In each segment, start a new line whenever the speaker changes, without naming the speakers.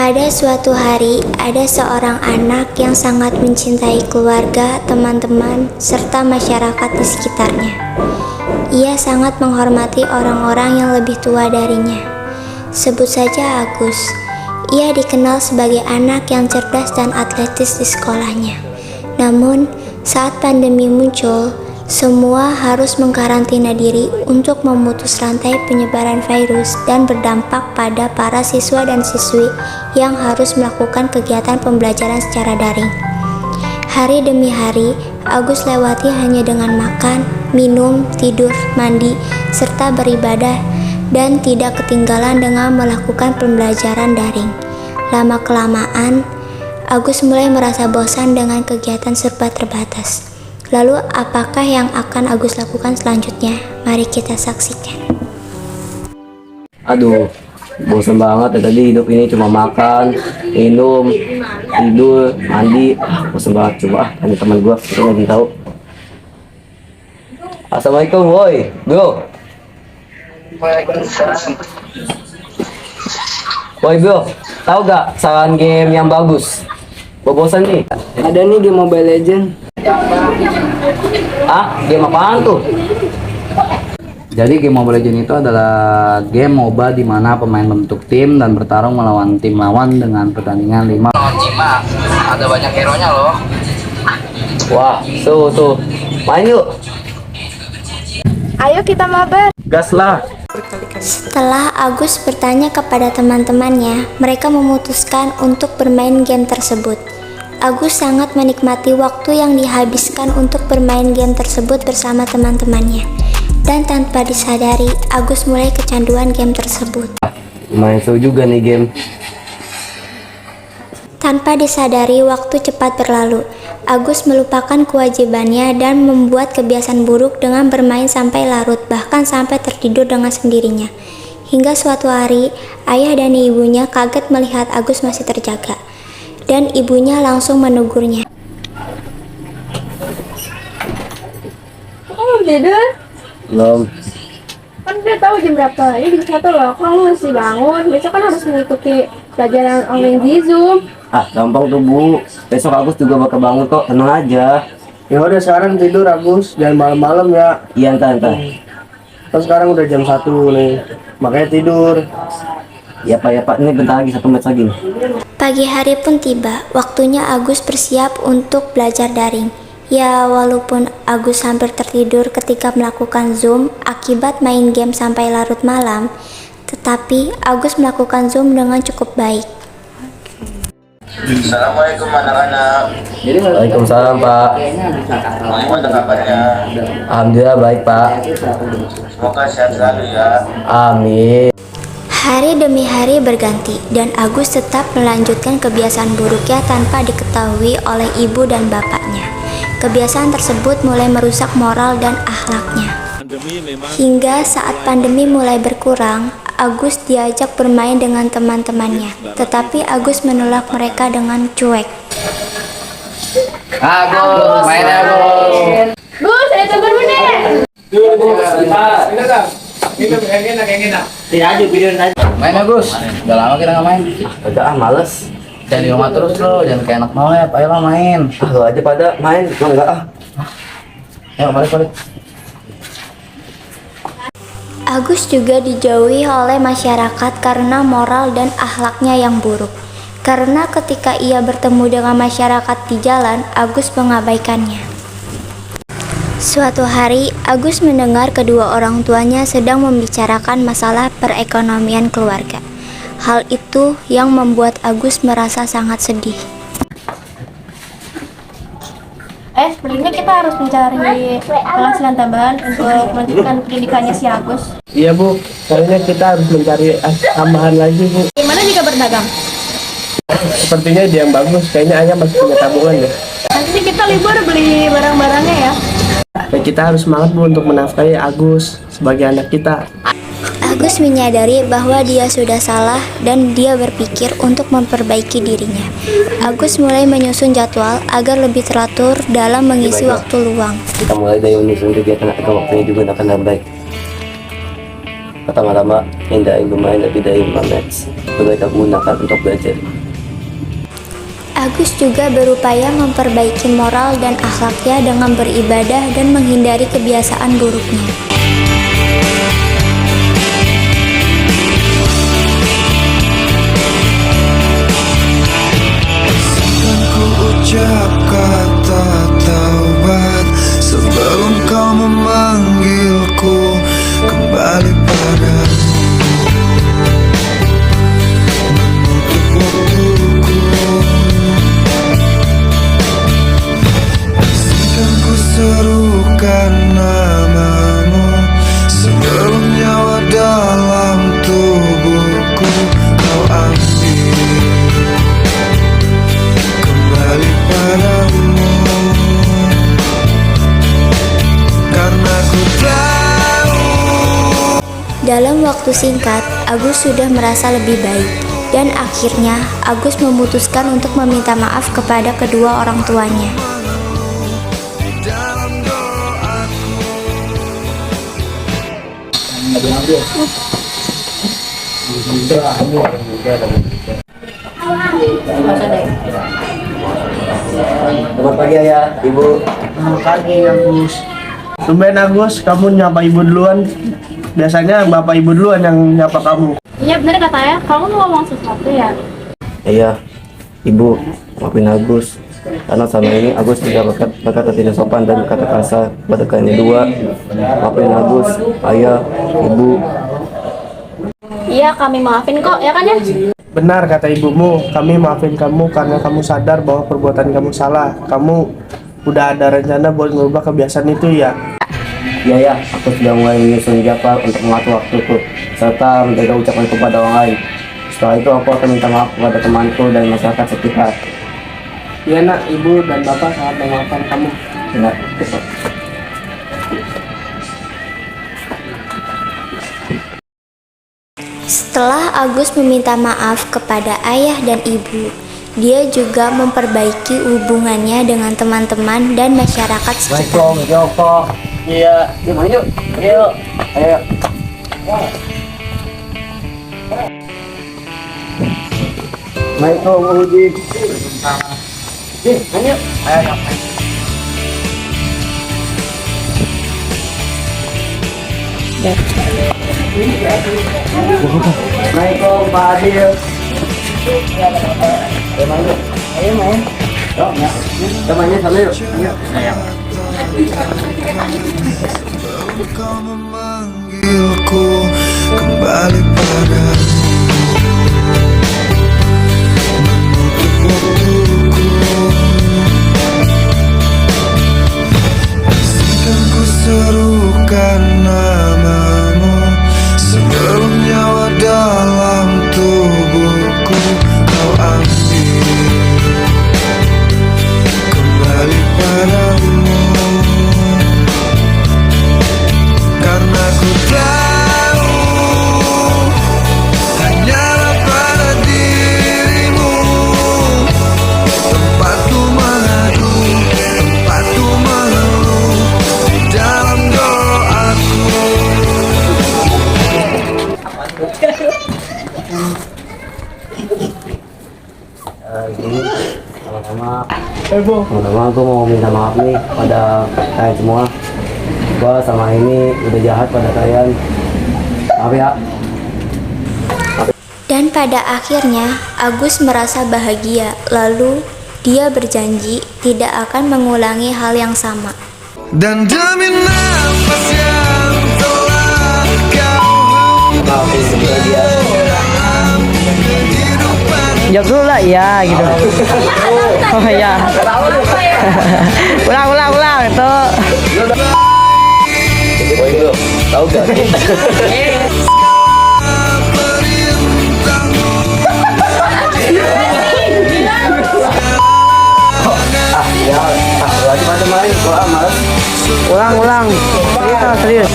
Pada suatu hari, ada seorang anak yang sangat mencintai keluarga, teman-teman, serta masyarakat di sekitarnya. Ia sangat menghormati orang-orang yang lebih tua darinya. Sebut saja Agus. Ia dikenal sebagai anak yang cerdas dan atletis di sekolahnya. Namun, saat pandemi muncul, semua harus mengkarantina diri untuk memutus rantai penyebaran virus dan berdampak pada para siswa dan siswi yang harus melakukan kegiatan pembelajaran secara daring. Hari demi hari, Agus lewati hanya dengan makan, minum, tidur, mandi, serta beribadah dan tidak ketinggalan dengan melakukan pembelajaran daring. Lama-kelamaan, Agus mulai merasa bosan dengan kegiatan serba terbatas. Lalu apakah yang akan Agus lakukan selanjutnya? Mari kita saksikan.
Aduh, bosan banget ya tadi hidup ini cuma makan, minum, tidur, mandi. Bosan banget, coba tanya teman gue, kita lagi tahu. Assalamualaikum, woi, bro. Woi bro, tahu gak saran game yang bagus? Gue bosan nih.
Ada nih game Mobile Legends.
Ah, game apaan tuh?
Jadi game Mobile Legends itu adalah game MOBA di mana pemain membentuk tim dan bertarung melawan tim lawan dengan pertandingan 5.
Ada banyak hero-nya loh.
Wah, tuh, main yuk.
Ayo kita mabar.
Gas lah.
Setelah Agus bertanya kepada teman-temannya, mereka memutuskan untuk bermain game tersebut. Agus sangat menikmati waktu yang dihabiskan untuk bermain game tersebut bersama teman-temannya. Dan tanpa disadari, Agus mulai kecanduan game tersebut.
Main seru juga nih game.
Tanpa disadari, waktu cepat berlalu. Agus melupakan kewajibannya dan membuat kebiasaan buruk dengan bermain sampai larut, bahkan sampai tertidur dengan sendirinya. Hingga suatu hari, ayah dan ibunya kaget melihat Agus masih terjaga. Dan ibunya langsung menegurnya.
Kok belum tidur?
Belum.
Kan udah tahu jam berapa. Ini jam 1 loh. Kok kamu masih bangun? Besok kan harus mengikuti pelajaran online di Zoom.
Ah, gampang tuh Bu. Besok Agus juga bakal bangun kok, tenang aja.
Ya udah sekarang tidur Agus, jangan malam-malam ya.
Iya, entar.
Kan sekarang udah jam 1 nih. Makanya tidur.
Ya Pak, ini bentar lagi 1 menit lagi.
Pagi hari pun tiba, waktunya Agus bersiap untuk belajar daring. Ya, walaupun Agus hampir tertidur ketika melakukan Zoom akibat main game sampai larut malam, tetapi Agus melakukan Zoom dengan cukup baik.
Assalamualaikum anak-anak.
Waalaikumsalam Pak.
Bagaimana kabarnya?
Alhamdulillah baik Pak.
Semoga sehat selalu ya.
Amin.
Hari demi hari berganti, dan Agus tetap melanjutkan kebiasaan buruknya tanpa diketahui oleh ibu dan bapaknya. Kebiasaan tersebut mulai merusak moral dan akhlaknya. Hingga saat pandemi mulai berkurang, Agus diajak bermain dengan teman-temannya, tetapi Agus menolak mereka dengan cuek.
Agus, main Agus.
Gus, saya tunggu dulu nih.
Main Agus. Udah lama kita nggak main.
Udah males.
Jangan di rumah terus lo, jangan kayak anak nolep. Ayolah main.
Ah, lu aja pada main, lu enggak ah.
Ayo balik.
Agus juga dijauhi oleh masyarakat karena moral dan akhlaknya yang buruk. Karena ketika ia bertemu dengan masyarakat di jalan, Agus mengabaikannya. Suatu hari, Agus mendengar kedua orang tuanya sedang membicarakan masalah perekonomian keluarga. Hal itu yang membuat Agus merasa sangat sedih.
Sebenarnya kita harus mencari penghasilan tambahan untuk melanjutkan pendidikannya si Agus.
Iya Bu, kayaknya kita harus mencari tambahan lagi Bu.
Gimana jika berdagang?
Sepertinya ide yang bagus, kayaknya ayah masih punya tabungan deh.
Nanti kita libur beli barang-barangnya ya.
Dan kita harus semangat Bu untuk menafkahi Agus sebagai anak kita.
Agus menyadari bahwa dia sudah salah dan dia berpikir untuk memperbaiki dirinya. Agus mulai menyusun jadwal agar lebih teratur dalam mengisi waktu luang.
Kita mulai dari menyusun kegiatan atau waktunya juga akan lebih baik. Pertama-tama, hindain bermain dan pindahin internet sebagai kita gunakan untuk belajar.
Agus juga berupaya memperbaiki moral dan akhlaknya dengan beribadah dan menghindari kebiasaan buruknya.
Ucap kata taubat sebelum kau memanggilku kembali padamu. Menutup waktuku, izinkan ku serukan namamu sebelum nyawa dalam tubuhku kau ambil kembali padamu, karena ku tahu.
Dalam waktu singkat, Agus sudah merasa lebih baik, dan akhirnya Agus memutuskan untuk meminta maaf kepada kedua orang tuanya.
Dalam doaku
Selamat pagi ayah, ibu.
Selamat pagi Agus. Tumben Agus, kamu nyapa ibu duluan. Biasanya bapak ibu duluan yang nyapa kamu.
Iya bener kata ya, kamu mau ngomong sesuatu ya?
Iya, ibu, maafin Agus. Karena selama ini Agus tidak berkata tidak sopan dan berkata kasar pada kalian dua. Maafin Agus, ayah, ibu.
Iya kami maafin kok, ya kan ya?
Benar kata ibumu, kami maafin kamu karena kamu sadar bahwa perbuatan kamu salah. Kamu udah ada rencana buat merubah kebiasaan itu ya?
Iya ya, aku sudah mulai menyusun jadwal untuk mengatur waktuku serta menjaga ucapan kepada orang lain. Setelah itu aku akan minta maaf kepada temanku dan masyarakat sekitar.
Iya nak, ibu dan bapak sangat memaafkan kamu.
Benar.
Setelah Agus meminta maaf kepada ayah dan ibu, dia juga memperbaiki hubungannya dengan teman-teman dan masyarakat sekitar.
Assalamualaikum, Joko. Iya, yuk main yuk. Ayo, ayo. Assalamualaikum, Uji. Main yuk. Ayo. Assalamualaikum, Pak Adil. Ayo main yuk. Ayo main. Yuk, ya. Kita mainnya sama yuk. Ayo.
kau memanggilku kembali padamu. Menutup waktuku, izinkan ku serukan namamu sebelum nyawa dalam tubuhku kau ambil kembali padamu. Karena ku tahu hanyalah pada dirimu tempatku mengadu, tempatku mengeluh di dalam doaku.
Gini, sama-sama aku mau minta maaf nih pada kalian semua. Gua sama ini udah jahat pada kalian. Maaf ya.
Dan pada akhirnya Agus merasa bahagia, lalu dia berjanji tidak akan mengulangi hal yang sama.
Dan demi nafas yang telah kau
Maafin juga dia.
Jawab dulu lah, iya gitu. Oh iya. ulang itu.
Poin dulu, tahu gak? Lagi macam-macam, gua malas.
Ulang. Serius.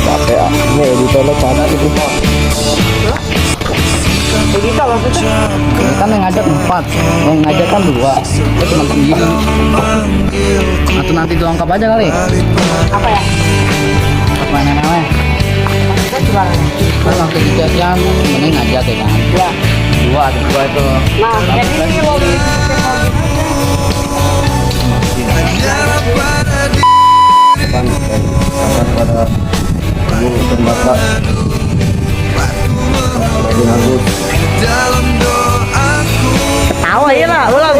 Capek ah, ini editornya panas itu.
Kita maksudnya. Kan yang ngajak 4, yang ngajak kan 2. Itu cuma sendiri. Atau nanti doang kap aja kali. Apa ya? Apa namanya?
lihat ya kan.
Ya.
Dua ada dua itu.
Nah, jadi ini mau
hanya pada
Depan kepada ibu dan bapak Wapi Agus.
dalam doaku.
tahu aja lah, ulang.